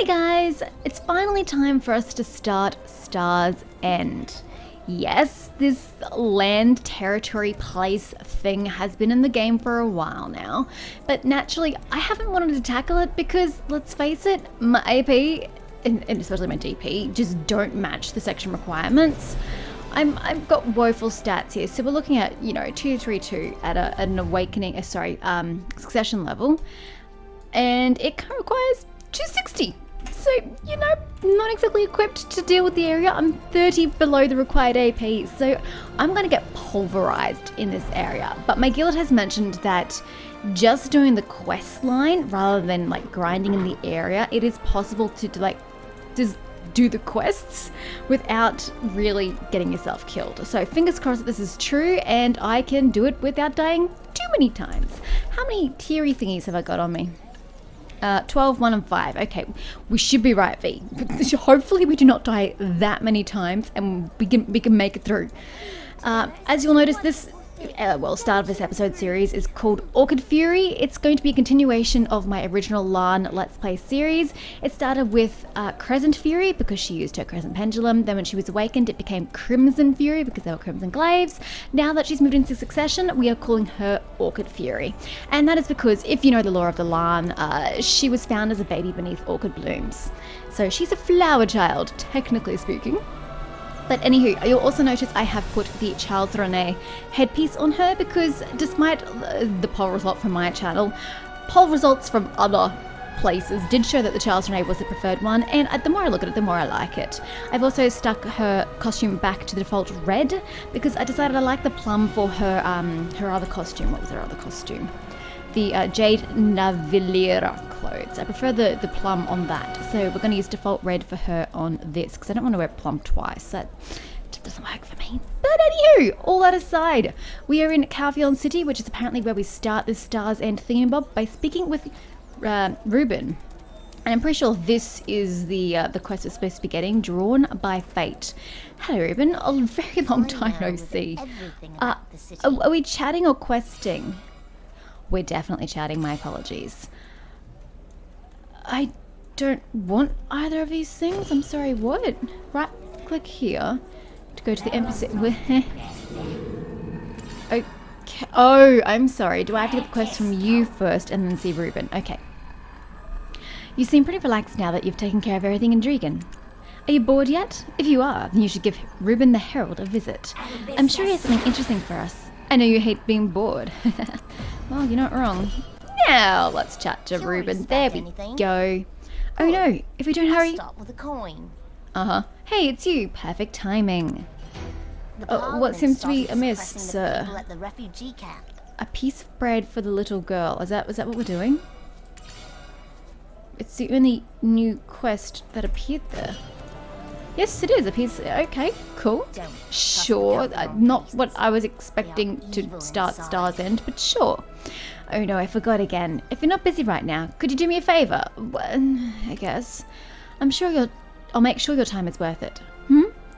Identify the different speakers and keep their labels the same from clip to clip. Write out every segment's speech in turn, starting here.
Speaker 1: Hey guys, it's finally time for us to start Star's End. Yes, this land, territory, place thing has been in the game for a while now, but naturally I haven't wanted to tackle it because, let's face it, my AP, and especially my DP, just don't match the section requirements. I've got woeful stats here, so we're looking at, 232 at an awakening, succession level, and it requires 260. So, not exactly equipped to deal with the area. I'm 30 below the required AP, so I'm going to get pulverized in this area. But my guild has mentioned that just doing the quest line rather than grinding in the area, it is possible to just do the quests without really getting yourself killed. So fingers crossed that this is true and I can do it without dying too many times. How many teary thingies have I got on me? 12, 1 and 5. Okay, we should be right, V. Hopefully we do not die that many times and we can make it through. As you'll notice, this start of this episode series is called Orchid Fury. It's going to be a continuation of my original LAN Let's Play series. It started with Crescent Fury because she used her Crescent Pendulum. Then when she was awakened, it became Crimson Fury because there were Crimson Glaives. Now that she's moved into Succession, we are calling her Orchid Fury. And that is because, if you know the lore of the LAN, she was found as a baby beneath orchid blooms. So she's a flower child, technically speaking. But anywho, you'll also notice I have put the Charles René headpiece on her because despite the poll result from my channel, poll results from other places did show that the Charles René was the preferred one, and the more I look at it, the more I like it. I've also stuck her costume back to the default red because I decided I like the plum for her other costume. What was her other costume? The Jade Navillera clothes. I prefer the plum on that. So we're going to use default red for her on this because I don't want to wear plum twice. That just doesn't work for me. But anywho, all that aside, we are in Calpheon City, which is apparently where we start this Star's End thingamabob by speaking with Ruben. And I'm pretty sure this is the quest we're supposed to be getting, Drawn by Fate. Hello, Ruben. A very long time no see. Are we chatting or questing? We're definitely chatting, my apologies. I don't want either of these things. I'm sorry, what? Right click here to go to the NPC. Okay. Oh, I'm sorry. Do I have to get the quest from you first and then see Ruben? Okay. You seem pretty relaxed now that you've taken care of everything in Dregan. Are you bored yet? If you are, then you should give Ruben the Herald a visit. I'm sure he has something interesting for us. I know you hate being bored. Well, you're not wrong. Now let's chat to Ruben. There we go. Oh no, if we don't hurry.
Speaker 2: Start with a coin.
Speaker 1: Hey, it's you. Perfect timing. What seems to be amiss, sir?
Speaker 2: At the refugee camp.
Speaker 1: A piece of bread for the little girl. Is that what we're doing? It's the only new quest that appeared there. Yes, it is a piece. Okay, cool. Sure, not what I was expecting to start Star's End, but sure. Oh no, I forgot again. If you're not busy right now, could you do me a favor? Well, I guess. I'll make sure your time is worth it.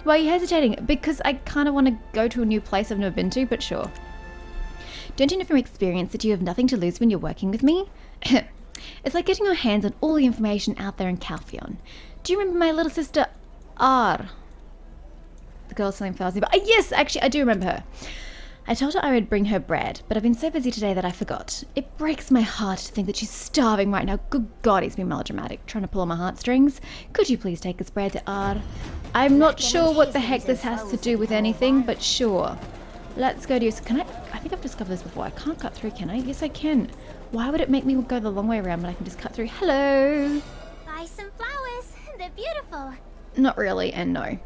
Speaker 1: Why are you hesitating? Because I kind of want to go to a new place I've never been to, but sure. Don't you know from experience that you have nothing to lose when you're working with me? It's like getting your hands on all the information out there in Calpheon. Do you remember my little sister, R? The girl selling flowers. Yes, actually, I do remember her. I told her I would bring her bread, but I've been so busy today that I forgot. It breaks my heart to think that she's starving right now. Good God, he's been melodramatic, trying to pull on my heartstrings. Could you please take this bread to R? I'm not sure what the heck this has to do with anything, but sure. Let's go to your... I think I've discovered this before. I can't cut through, can I? Yes, I can. Why would it make me go the long way around when I can just cut through? Hello!
Speaker 2: Buy some flowers. They're beautiful.
Speaker 1: Not really, and no.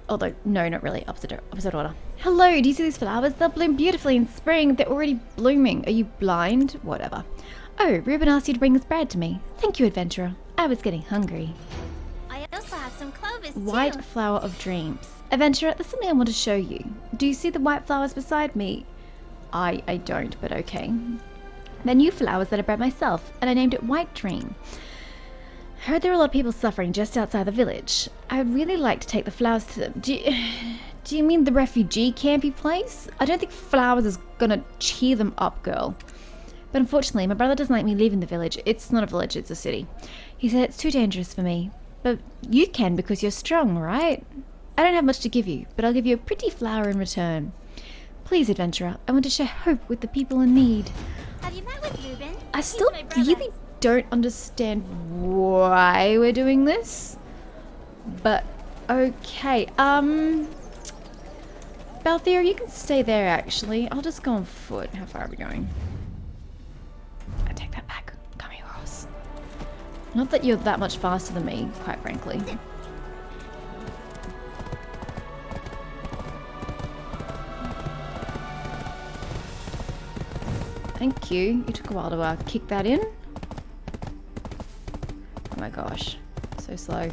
Speaker 1: Although, no, not really. Opposite order. Hello, do you see these flowers? They'll bloom beautifully in spring. They're already blooming. Are you blind? Whatever. Oh, Ruben asked you to bring this bread to me. Thank you, adventurer. I was getting hungry.
Speaker 2: I also have some clovers,
Speaker 1: White
Speaker 2: too.
Speaker 1: flower of dreams. Adventurer, there's something I want to show you. Do you see the white flowers beside me? I don't, but okay. They're new flowers that I bred myself, and I named it White Dream. I heard there are a lot of people suffering just outside the village. I would really like to take the flowers to them. Do you mean the refugee campy place? I don't think flowers is gonna cheer them up, girl. But unfortunately, my brother doesn't like me leaving the village. It's not a village, it's a city. He said it's too dangerous for me. But you can because you're strong, right? I don't have much to give you, but I'll give you a pretty flower in return. Please, adventurer, I want to share hope with the people in need.
Speaker 2: Have you met with Ruben?
Speaker 1: I
Speaker 2: He's
Speaker 1: still
Speaker 2: my brother.
Speaker 1: really don't understand why we're doing this. But, okay. Balthier, you can stay there, actually. I'll just go on foot. How far are we going? I take that back. Come here, horse. Not that you're that much faster than me, quite frankly. Thank you. You took a while to kick that in. Oh my gosh. So slow.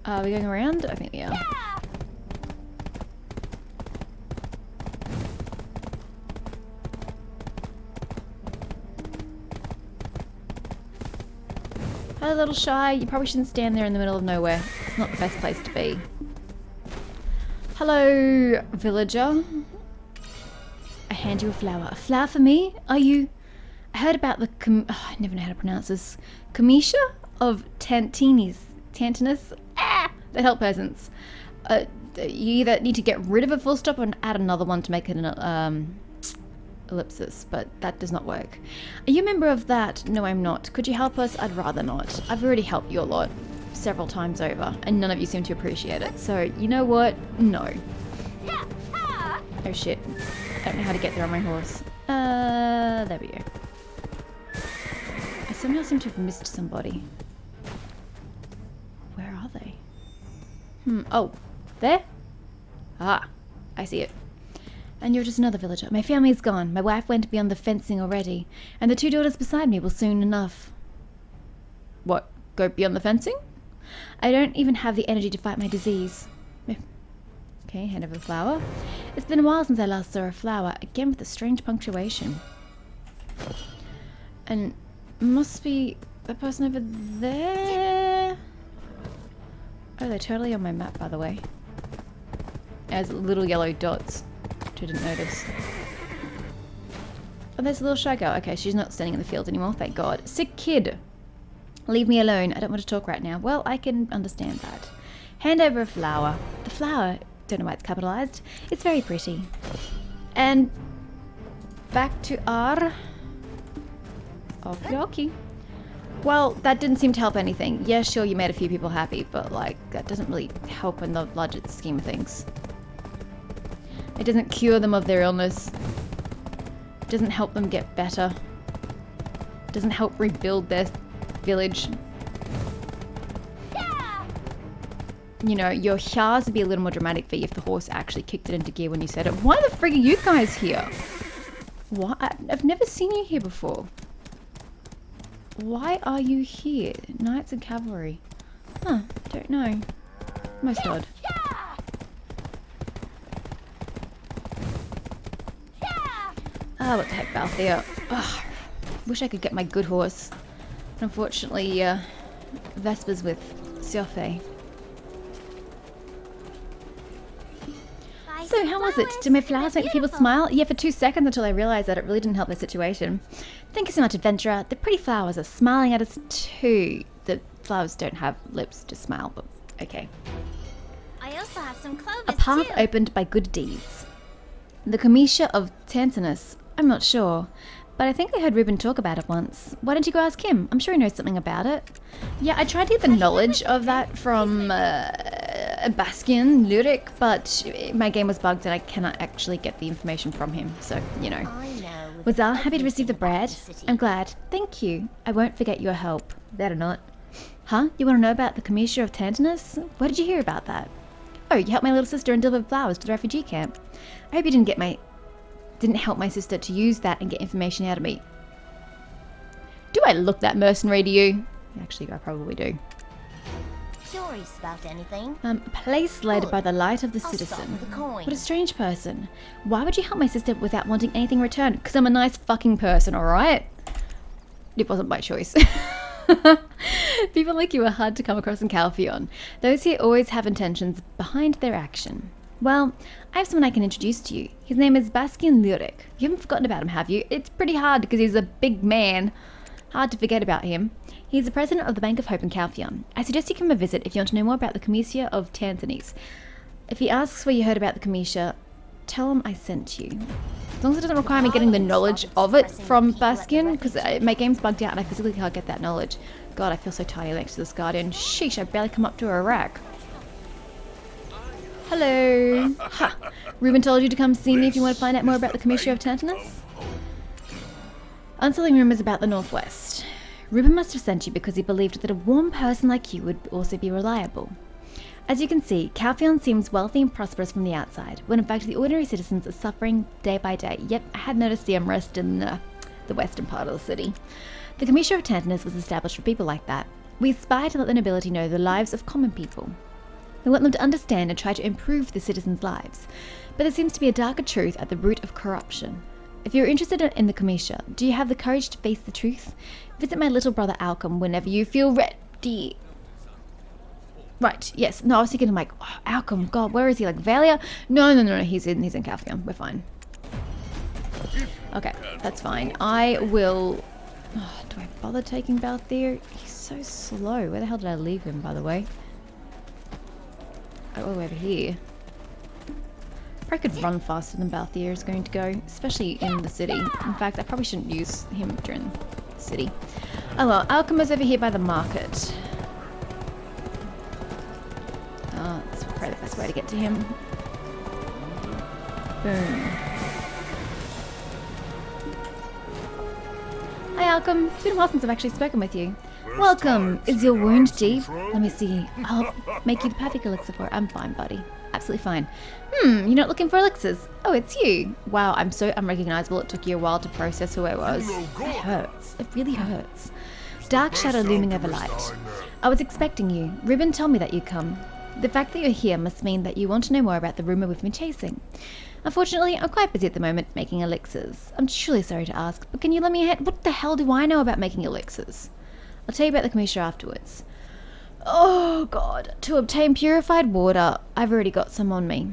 Speaker 1: Are we going around? I think we are. Hello, little shy. You probably shouldn't stand there in the middle of nowhere. It's not the best place to be. Hello, villager. I hand you a flower. A flower for me? Are you... I heard about the... I never know how to pronounce this. Kamisha of Tantinus. That help peasants. You either need to get rid of a full stop or add another one to make it an ellipsis, but that does not work. Are you a member of that? No, I'm not. Could you help us? I'd rather not. I've already helped you a lot several times over, and none of you seem to appreciate it. So, you know what? No. Oh shit. I don't know how to get there on my horse. There we go. I somehow seem to have missed somebody. Where are they? Oh. There? Ah. I see it. And you're just another villager. My family is gone. My wife went beyond the fencing already. And the 2 daughters beside me will soon enough. What? Go beyond the fencing? I don't even have the energy to fight my disease. Okay, hand over the flower. It's been a while since I last saw a flower. Again with a strange punctuation. And must be the person over there. Oh, they're totally on my map, by the way. As little yellow dots. I didn't notice. Oh, there's a little shy girl. Okay, she's not standing in the field anymore, thank God. Sick kid. Leave me alone. I don't want to talk right now. Well, I can understand that. Hand over a flower. The flower, don't know why it's capitalized. It's very pretty. And back to our... Okie dokie. Well, that didn't seem to help anything. Yeah, sure, you made a few people happy, but, like, that doesn't really help in the larger scheme of things. It doesn't cure them of their illness. It doesn't help them get better. It doesn't help rebuild their village.
Speaker 2: Yeah.
Speaker 1: You know, your yas would be a little more dramatic for you if the horse actually kicked it into gear when you said it. Why the frig are you guys here? What? I've never seen you here before. Why are you here? Knights and cavalry. Huh, don't know. Most odd. Ah, what the heck, Balthier. Ugh. Wish I could get my good horse. But unfortunately, Vesper's with Siofe. So, how was it? Did my flowers make people smile? Yeah, for 2 seconds until I realised that it really didn't help their situation. Thank you so much, adventurer. The pretty flowers are smiling at us too. The flowers don't have lips to smile, but okay.
Speaker 2: I also have some clovis
Speaker 1: A path
Speaker 2: too.
Speaker 1: opened by good deeds. The Kamisha of Tantinus. I'm not sure, but I think I heard Ruben talk about it once. Why don't you go ask him? I'm sure he knows something about it. Yeah, I tried to get the knowledge of that from Bastian Lurik, but my game was bugged and I cannot actually get the information from him, so, you know.
Speaker 2: I know.
Speaker 1: Was Al happy to receive the bread?
Speaker 2: City.
Speaker 1: I'm glad. Thank you. I won't forget your help. Better not. Huh? You want to know about the Kamisha of Tantinus? Where did you hear about that? Oh, you helped my little sister and delivered flowers to the refugee camp. I hope you didn't help my sister to use that and get information out of me. Do I look that mercenary to you? Actually, I probably do.
Speaker 2: Curious about anything?
Speaker 1: Place led by the light of the
Speaker 2: I'll start
Speaker 1: citizen.
Speaker 2: with a coin.
Speaker 1: What a strange person. Why would you help my sister without wanting anything in return? Because I'm a nice fucking person, alright? It wasn't by choice. People like you are hard to come across in Calpheon. Those here always have intentions behind their action. Well, I have someone I can introduce to you. His name is Bastian Lurik. You haven't forgotten about him, have you? It's pretty hard because he's a big man. Hard to forget about him. He's the president of the Bank of Hope in Calphion. I suggest you come a visit if you want to know more about the Kamisha of Tanzanese. If he asks where you heard about the Kamisha, tell him I sent you. As long as it doesn't require me getting the knowledge of it from Bastion, because my game's bugged out and I physically can't get that knowledge. God, I feel so tiny next to this guardian. Sheesh, I barely come up to a rack. Hello. Ha! Ruben told you to come see me if you want to find out more about the Kamisha of Tantanus? Unsettling rumors about the Northwest. Ruben must have sent you because he believed that a warm person like you would also be reliable. As you can see, Calphion seems wealthy and prosperous from the outside, when in fact the ordinary citizens are suffering day by day. Yep, I had noticed the unrest in the western part of the city. The Kamisha of Tantanus was established for people like that. We aspire to let the nobility know the lives of common people. We want them to understand and try to improve the citizens' lives. But there seems to be a darker truth at the root of corruption. If you're interested in the Kamisha, do you have the courage to face the truth? Visit my little brother Alchem whenever you feel ready. Right, yes. No, I was thinking like, oh, Alchem, God, where is he? Like Valia? No, he's in Calphion. We're fine. Okay, that's fine. I will... Oh, do I bother taking Balthier? He's so slow. Where the hell did I leave him, by the way? Oh, over here. Probably could run faster than Balthier is going to go, especially in the city. In fact, I probably shouldn't use him during the city. Oh well, Alchem is over here by the market. That's probably the best way to get to him. Boom. Hi Alchem, it's been a while since I've actually spoken with you. Welcome! Is your wound deep? Let me see. I'll make you the perfect elixir for it. I'm fine, buddy. Absolutely fine. You're not looking for elixirs? Oh, it's you. Wow, I'm so unrecognizable. It took you a while to process who I was. It hurts. It really hurts. Dark shadow looming over light. I was expecting you. Ruben told me that you'd come. The fact that you're here must mean that you want to know more about the rumor we've been chasing. Unfortunately, I'm quite busy at the moment making elixirs. I'm truly sorry to ask, but can you let me ahead? What the hell do I know about making elixirs? I'll tell you about the Kamisha afterwards. Oh god. To obtain purified water, I've already got some on me.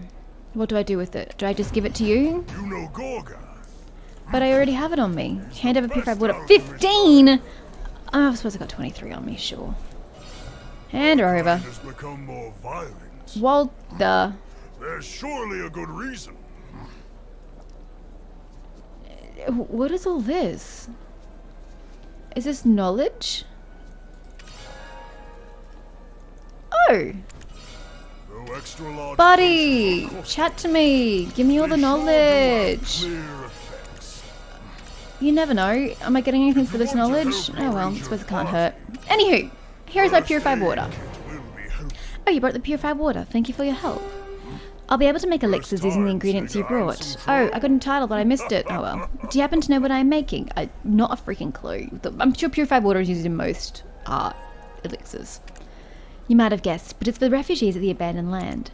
Speaker 1: What do I do with it? Do I just give it to you?
Speaker 3: You know Gorga.
Speaker 1: But I already have it on me. Hand over purified water. 15! Oh, I suppose I got 23 on me, sure. Hand her over.
Speaker 3: Has become more violent.
Speaker 1: Walter.
Speaker 3: There's surely a good reason.
Speaker 1: What is all this? Is this knowledge? Oh!
Speaker 3: No extra large
Speaker 1: Buddy! Chat to me! Give me all the knowledge!
Speaker 3: clear effects.
Speaker 1: You never know. Am I getting anything for this knowledge? Oh well, I suppose it can't hurt. Anywho, here's my purified water.
Speaker 3: Will be helpful.
Speaker 1: Oh, you brought the purified water. Thank you for your help. I'll be able to make elixirs using the ingredients you brought. Oh, I got a title, but I missed it. Oh well. Do you happen to know what I'm making? Not a freaking clue. I'm sure purified water is used in most elixirs. You might have guessed, but it's for the refugees at the abandoned land.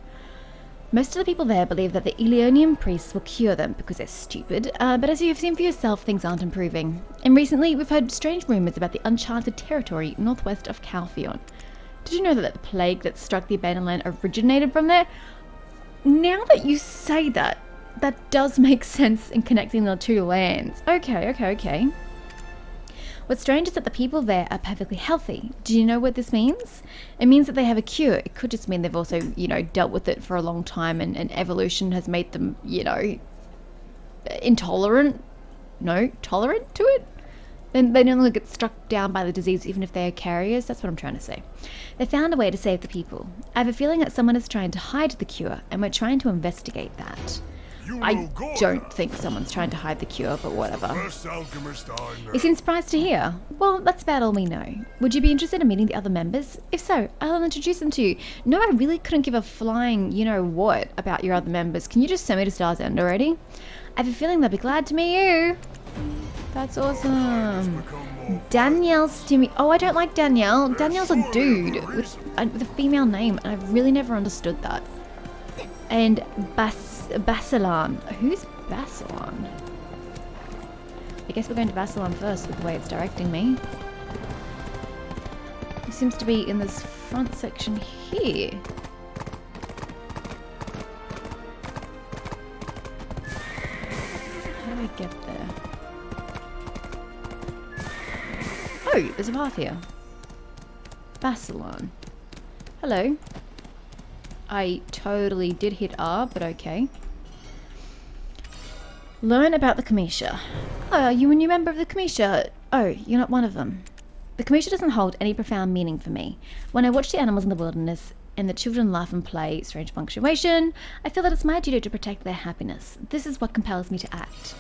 Speaker 1: Most of the people there believe that the Eleonian priests will cure them because they're stupid, but as you've seen for yourself, things aren't improving. And recently, we've heard strange rumors about the uncharted territory northwest of Calphion. Did you know that the plague that struck the abandoned land originated from there? Now that you say that, that does make sense in connecting the two lands. Okay. What's strange is that the people there are perfectly healthy. Do you know what this means? It means that they have a cure. It could just mean they've also, dealt with it for a long time and evolution has made them, intolerant? No, tolerant to it? Then they no longer get struck down by the disease even if they are carriers. That's what I'm trying to say. They found a way to save the people. I have a feeling that someone is trying to hide the cure and we're trying to investigate that. I don't think someone's trying to hide the cure, but whatever.
Speaker 3: First alchemist I know.
Speaker 1: You seem surprised to hear. Well, that's about all we know. Would you be interested in meeting the other members? If so, I'll introduce them to you. No, I really couldn't give a flying you-know-what about your other members. Can you just send me to Star's End already? I have a feeling they'll be glad to meet you. That's awesome. Danielle Stimmy. Oh, I don't like Danielle. Danielle's a dude with a female name, and I've really never understood that. And Basilan. Who's Basilan? I guess we're going to Basilan first with the way it's directing me. He seems to be in this front section here. How do I get there? Oh, there's a path here. Bassalon. Hello. I totally did hit R, but okay. Learn about the Kamisha. Oh, are you a new member of the Kamisha? Oh, you're not one of them. The Kamisha doesn't hold any profound meaning for me. When I watch the animals in the wilderness and the children laugh and play, strange punctuation, I feel that it's my duty to protect their happiness. This is what compels me to act.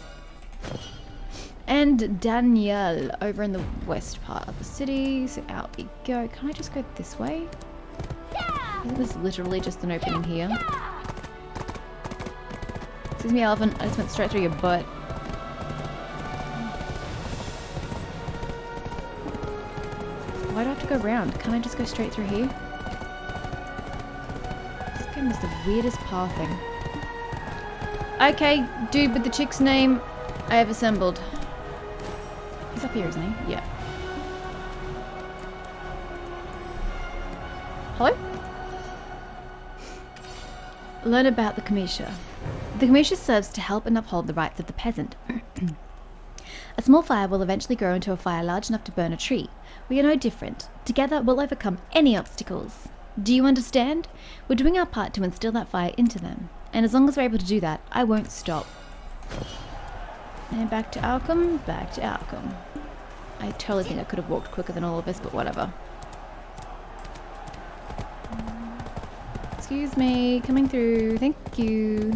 Speaker 1: And Danielle over in the west part of the city. So out we go. Can I just go this way? It was literally just an opening here. Excuse me, elephant. I just went straight through your butt. Why do I have to go around? Can't I just go straight through here? This game is the weirdest pathing. Okay, dude with the chick's name, I have assembled. He's up here, isn't he? Yeah. Hello? Learn about the Kamisha. The Kamisha serves to help and uphold the rights of the peasant. A small fire will eventually grow into a fire large enough to burn a tree. We are no different. Together we'll overcome any obstacles. Do you understand? We're doing our part to instill that fire into them. And as long as we're able to do that, I won't stop. And back to Alchem, back to Alchem. I totally think I could have walked quicker than all of this, but whatever. Excuse me, coming through. Thank you.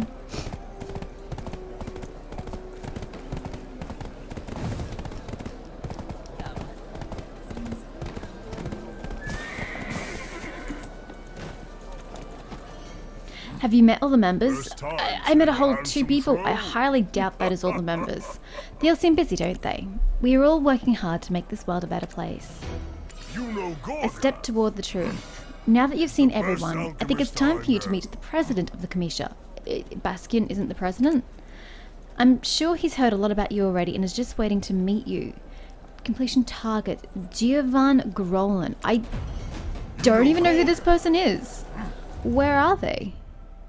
Speaker 1: Have you met all the members? I met a whole 2 people. I highly doubt that is all the members. They all seem busy, don't they? We are all working hard to make this world a better place. I stepped toward the truth. Now that you've seen everyone, I think it's time for you to meet the president of the Kamisha. Baskin isn't the president? I'm sure he's heard a lot about you already and is just waiting to meet you. Completion target, Giovan Grolin. I don't even know who this person is. Where are they?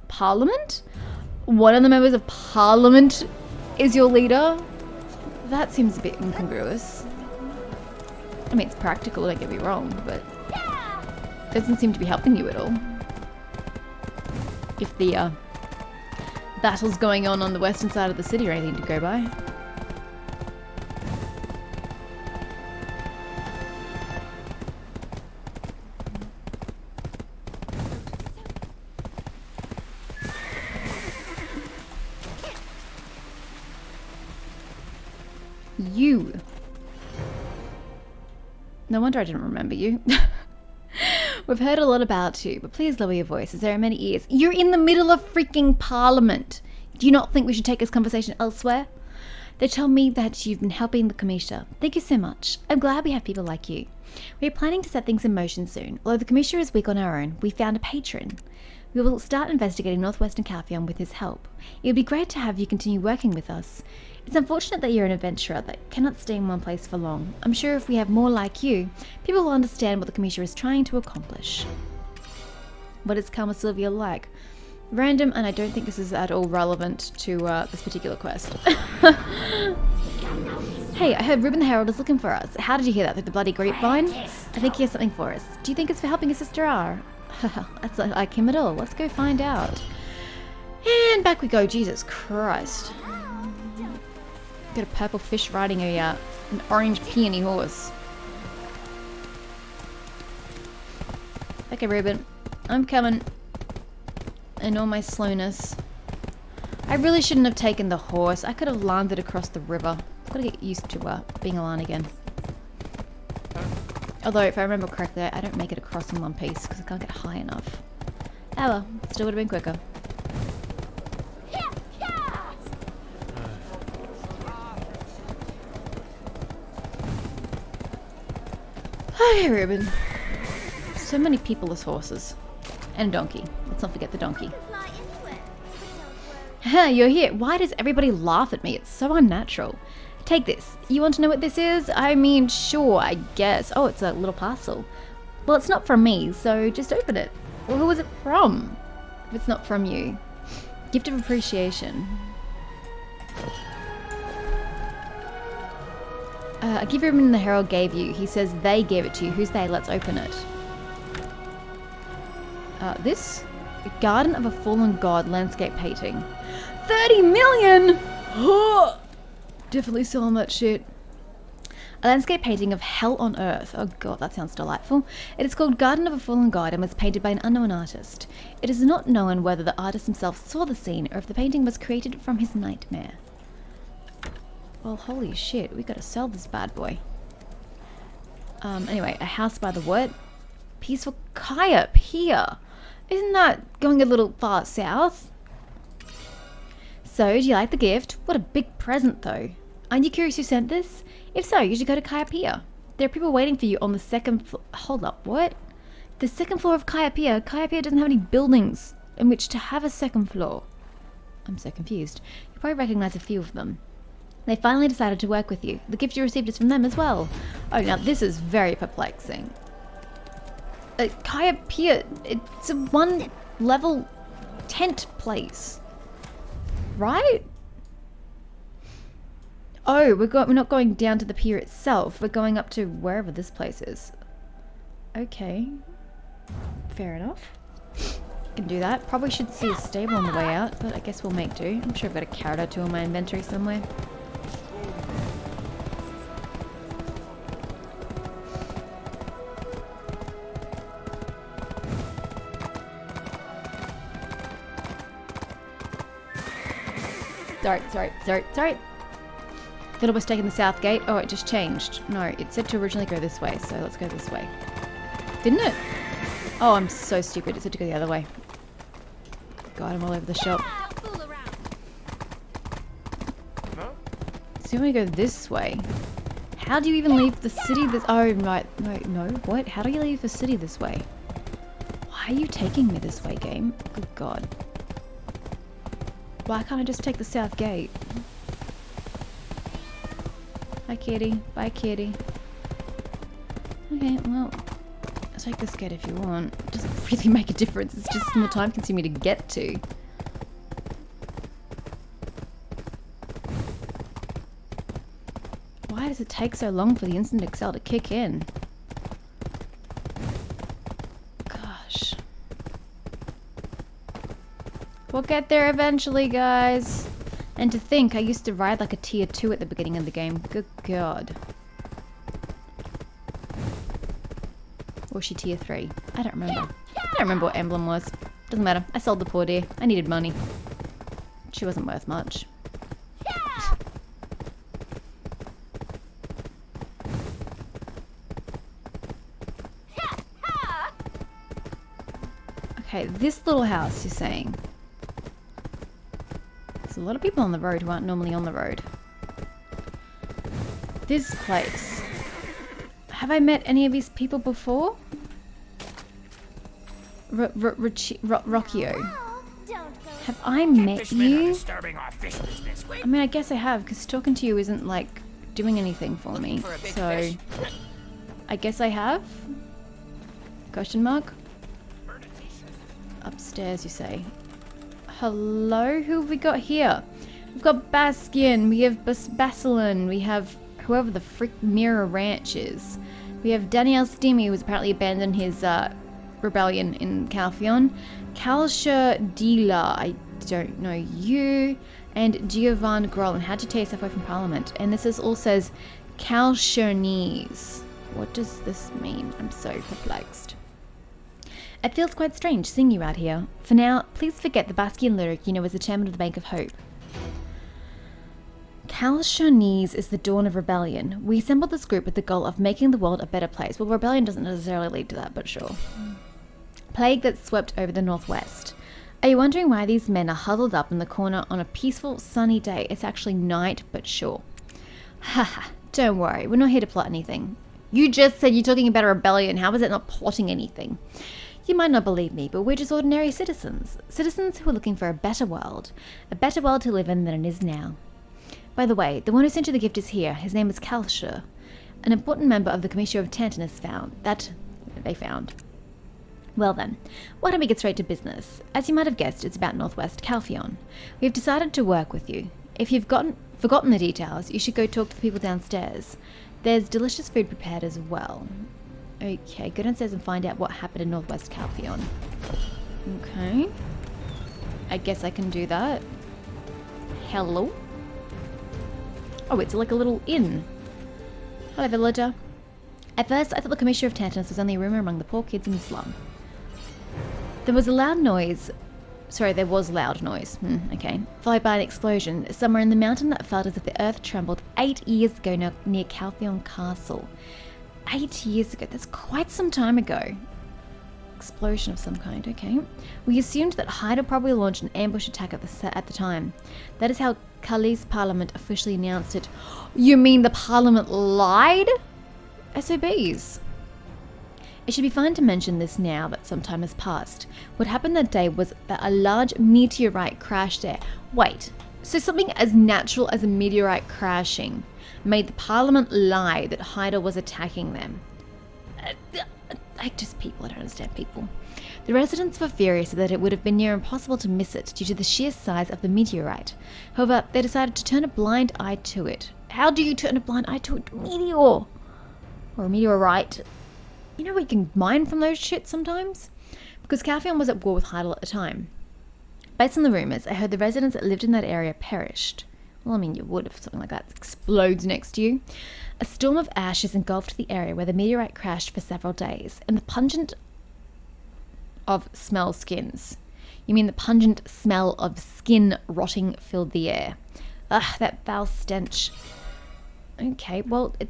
Speaker 1: Parliament? One of the members of Parliament is your leader? That seems a bit incongruous. I mean, it's practical, don't get me wrong, but doesn't seem to be helping you at all. If the battle's going on the western side of the city or anything to go by. You. No wonder I didn't remember you. We've heard a lot about you, but please lower your voices. There are many ears. You're in the middle of freaking Parliament. Do you not think we should take this conversation elsewhere? They tell me that you've been helping the Kamisha. Thank you so much. I'm glad we have people like you. We are planning to set things in motion soon. Although the Kamisha is weak on our own, we found a patron. We will start investigating northwestern Calphion with his help. It would be great to have you continue working with us. It's unfortunate that you're an adventurer that cannot stay in one place for long. I'm sure if we have more like you, people will understand what the Kamisha is trying to accomplish. What is Karma Sylvia like? Random, and I don't think this is at all relevant to this particular quest. Hey, I heard Ruben the Herald is looking for us. How did you hear that? Through the bloody grapevine? I think he has something for us. Do you think it's for helping his sister R? That's not like him at all. Let's go find out. And back we go. Jesus Christ. Got a purple fish riding an orange peony horse. Okay, Ruben. I'm coming. In all my slowness. I really shouldn't have taken the horse. I could have landed across the river. I've got to get used to being alone again. Although, if I remember correctly, I don't make it across in one piece because I can't get high enough. Oh well, still would have been quicker. Okay, Ruben. So many people as horses. And a donkey. Let's not forget the donkey. You're here. Why does everybody laugh at me? It's so unnatural. Take this. You want to know what this is? I mean, sure, I guess. Oh, it's a little parcel. Well, it's not from me, so just open it. Well, who is it from? If it's not from you. Gift of appreciation. I give you everything the Herald gave you. He says they gave it to you. Who's they? Let's open it. This? The Garden of a Fallen God landscape painting. 30 million! Definitely selling that shit. A landscape painting of hell on earth. Oh god, that sounds delightful. It is called Garden of a Fallen God and was painted by an unknown artist. It is not known whether the artist himself saw the scene or if the painting was created from his nightmare. Well, holy shit, we gotta sell this bad boy. Anyway, a house by the what? Peaceful Kaya Pier. Isn't that going a little far south? So, do you like the gift? What a big present, though. Aren't you curious who sent this? If so, you should go to Kaya Pier. There are people waiting for you on the second floor. Hold up, what? The second floor of Kaya Pier? Kaya Pier doesn't have any buildings in which to have a second floor. I'm so confused. You probably recognize a few of them. They finally decided to work with you. The gift you received is from them as well. Oh, now this is very perplexing. Kaya Pier, it's a one-level tent place, right? Oh, we're not going down to the pier itself. We're going up to wherever this place is. Okay, fair enough. Can do that. Probably should see a stable on the way out, but I guess we'll make do. I'm sure I've got a carrot or two in my inventory somewhere. Sorry. Thought I was taking the south gate. Oh, it just changed. No, it said to originally go this way, so let's go this way. Didn't it? Oh, I'm so stupid. It said to go the other way. God, I'm all over the shop. So we go this way. How do you even leave the city this... Oh, right. No. What? How do you leave the city this way? Why are you taking me this way, game? Good God. Why can't I just take the south gate? Bye, kitty. Bye, kitty. Okay, well, I'll take this gate if you want. It doesn't really make a difference. It's just more time consuming to get to. Why does it take so long for the instant excel to kick in? Gosh. We'll get there eventually, guys. And to think, I used to ride like a tier 2 at the beginning of the game. Good God. Or was she tier 3? I don't remember. I don't remember what emblem was. Doesn't matter. I sold the poor dear. I needed money. She wasn't worth much. Okay, this little house, you're saying. There's a lot of people on the road who aren't normally on the road. This place. Have I met any of these people before? Rockio. Have I met you? I mean, I guess I have, because talking to you isn't, like, doing anything for me. So, I guess I have? Question mark? Upstairs, you say. Hello? Who have we got here? We've got Bastion, we have Basilin, we have whoever the frick Mirror Ranch is. We have Danielle Steamy, who's apparently abandoned his rebellion in Calphion. Kalsha Dila, I don't know you. And Giovan Grolan, how'd you tear yourself away from Parliament? And this is all says Kalshernese. What does this mean? I'm so perplexed. It feels quite strange seeing you out here. For now, please forget the Bastion lyric you know as the chairman of the Bank of Hope. Kalshernese is the dawn of rebellion. We assembled this group with the goal of making the world a better place. Well, rebellion doesn't necessarily lead to that, but sure. Plague that swept over the northwest. Are you wondering why these men are huddled up in the corner on a peaceful, sunny day? It's actually night, but sure. Haha, don't worry, we're not here to plot anything. You just said you're talking about a rebellion. How is it not plotting anything? You might not believe me, but we're just ordinary citizens. Citizens who are looking for a better world. A better world to live in than it is now. By the way, the one who sent you the gift is here. His name is Kalsha. An important member of the Kamisha of Tantan is found. They found. Well then, why don't we get straight to business? As you might have guessed, it's about Northwest Calphion. We've decided to work with you. If you've forgotten the details, you should go talk to the people downstairs. There's delicious food prepared as well. Okay, go downstairs and find out what happened in Northwest Calpheon. Okay. I guess I can do that. Hello? Oh, it's like a little inn. Hello, villager. At first, I thought the Kamisha of Tantalus was only a rumor among the poor kids in the slum. There was loud noise, okay. Followed by an explosion somewhere in the mountain that felt as if the earth trembled 8 years ago near Calpheon Castle. 8 years ago, that's quite some time ago. Explosion of some kind, okay. We assumed that Hyder probably launched an ambush attack at the time. That is how Kali's parliament officially announced it. You mean the parliament lied? SOBs. It should be fine to mention this now that some time has passed. What happened that day was that a large meteorite crashed there. Wait, so something as natural as a meteorite crashing made the parliament lie that Hyder was attacking them. I don't understand people. The residents were furious that it would have been near impossible to miss it due to the sheer size of the meteorite. However, they decided to turn a blind eye to it. How do you turn a blind eye to a meteor? Or a meteorite? You know what you can mine from those shit sometimes? Because Calpheon was at war with Heidel at the time. Based on the rumours, I heard the residents that lived in that area perished. Well, I mean, you would if something like that explodes next to you. A storm of ashes engulfed the area where the meteorite crashed for several days, and the pungent of smell skins. You mean the pungent smell of skin rotting filled the air. Ugh, that foul stench. Okay, well, it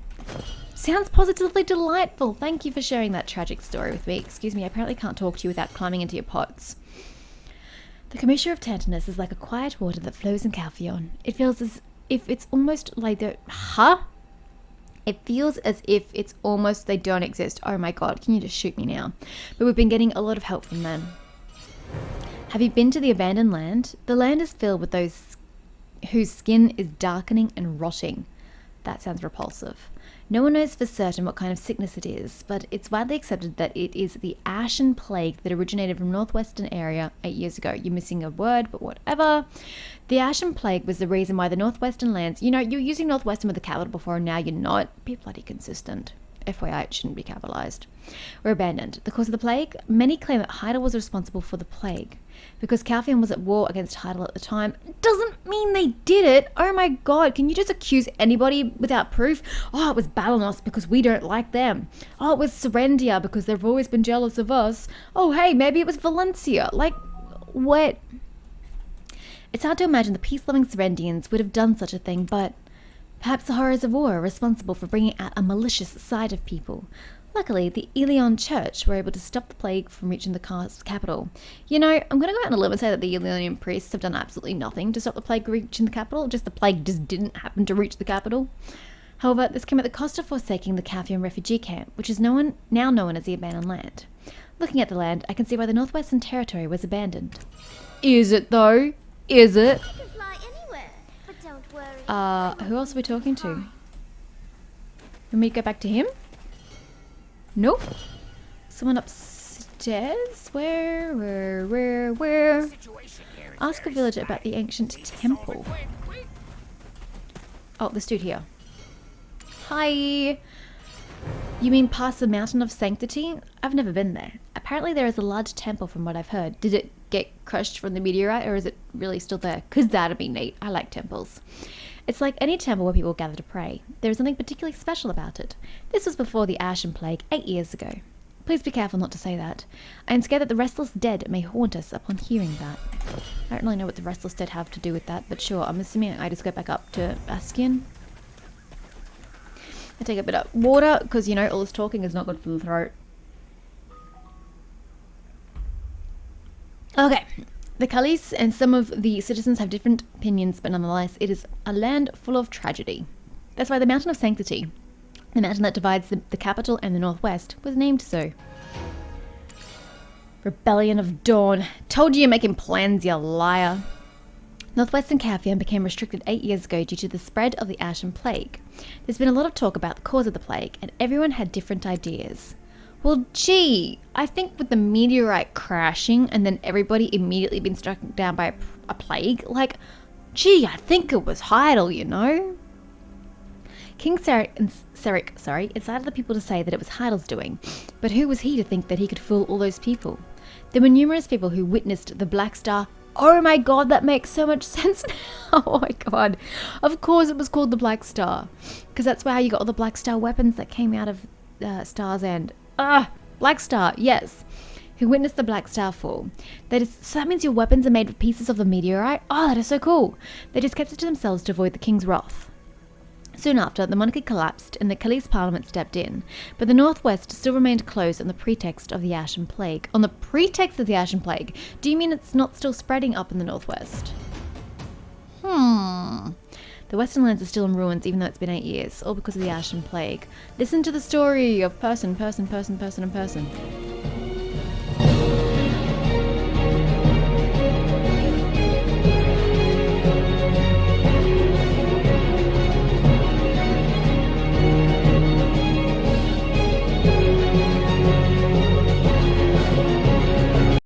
Speaker 1: sounds positively delightful. Thank you for sharing that tragic story with me. Excuse me, I apparently can't talk to you without climbing into your pots. The Kamisha of Tantalus is like a quiet water that flows in Calpheon. It feels as if it's almost like the... Huh? It feels as if it's almost they don't exist. Oh my god, can you just shoot me now? But we've been getting a lot of help from them. Have you been to the abandoned land? The land is filled with those whose skin is darkening and rotting. That sounds repulsive. No one knows for certain what kind of sickness it is, but it's widely accepted that it is the Ashen Plague that originated from northwestern area 8 years ago. You're missing a word, but whatever. The Ashen Plague was the reason why the northwestern lands... You know, you're using northwestern with the capital before and now you're not. Be bloody consistent. FYI, it shouldn't be capitalized. Were abandoned. The cause of the plague? Many claim that Heidel was responsible for the plague. Because Calpheon was at war against Heidel at the time, doesn't mean they did it. Oh my god, can you just accuse anybody without proof? Oh, it was Balanos because we don't like them. Oh, it was Serendia because they've always been jealous of us. Oh, hey, maybe it was Valencia. Like, what? It's hard to imagine the peace-loving Serendians would have done such a thing, but perhaps the horrors of war are responsible for bringing out a malicious side of people. Luckily, the Elion Church were able to stop the plague from reaching the capital. You know, I'm going to go out on a limb and say that the Elionian priests have done absolutely nothing to stop the plague reaching the capital. Just the plague just didn't happen to reach the capital. However, this came at the cost of forsaking the Calpheon refugee camp, which is now known as the abandoned land. Looking at the land, I can see why the Northwestern Territory was abandoned. Is it though? Is it?
Speaker 2: I can fly anywhere, but don't worry.
Speaker 1: Who else are we talking to? Want me to go back to him? Nope. Someone upstairs? Where? Ask a villager about the ancient temple. Oh, this dude here. Hi. You mean past the Mountain of Sanctity? I've never been there. Apparently there is a large temple from what I've heard. Did it get crushed from the meteorite or is it really still there? Because that'd be neat. I like temples. It's like any temple where people gather to pray. There is nothing particularly special about it. This was before the Ashen Plague 8 years ago. Please be careful not to say that. I am scared that the restless dead may haunt us upon hearing that. I don't really know what the restless dead have to do with that, but sure, I'm assuming I just go back up to Bastion. I take a bit of water, because, you know, all this talking is not good for the throat. Okay. The Cullies and some of the citizens have different opinions, but nonetheless, it is a land full of tragedy. That's why the Mountain of Sanctity, the mountain that divides the capital and the northwest, was named so. Rebellion of Dawn. Told you you're making plans, you liar. Northwestern Calpheon became restricted 8 years ago due to the spread of the Ashen Plague. There's been a lot of talk about the cause of the plague, and everyone had different ideas. Well, gee, I think with the meteorite crashing and then everybody immediately been struck down by a plague, like, gee, I think it was Heidel, you know? King Seric incited the people to say that it was Heidel's doing, but who was he to think that he could fool all those people? There were numerous people who witnessed the Black Star. Oh my god, that makes so much sense now. Oh my god. Of course it was called the Black Star, because that's where you got all the Black Star weapons that came out of Star's End. Black Star, yes. Who witnessed the Black Star fall. So that means your weapons are made of pieces of the meteorite? Oh, that is so cool. They just kept it to themselves to avoid the king's wrath. Soon after, the monarchy collapsed and the Khalees Parliament stepped in, but the northwest still remained closed on the pretext of the Ashen Plague. On the pretext of the Ashen Plague? Do you mean it's not still spreading up in the northwest? The western lands are still in ruins even though it's been 8 years, all because of the Ashen Plague. Listen to the story of person, and person.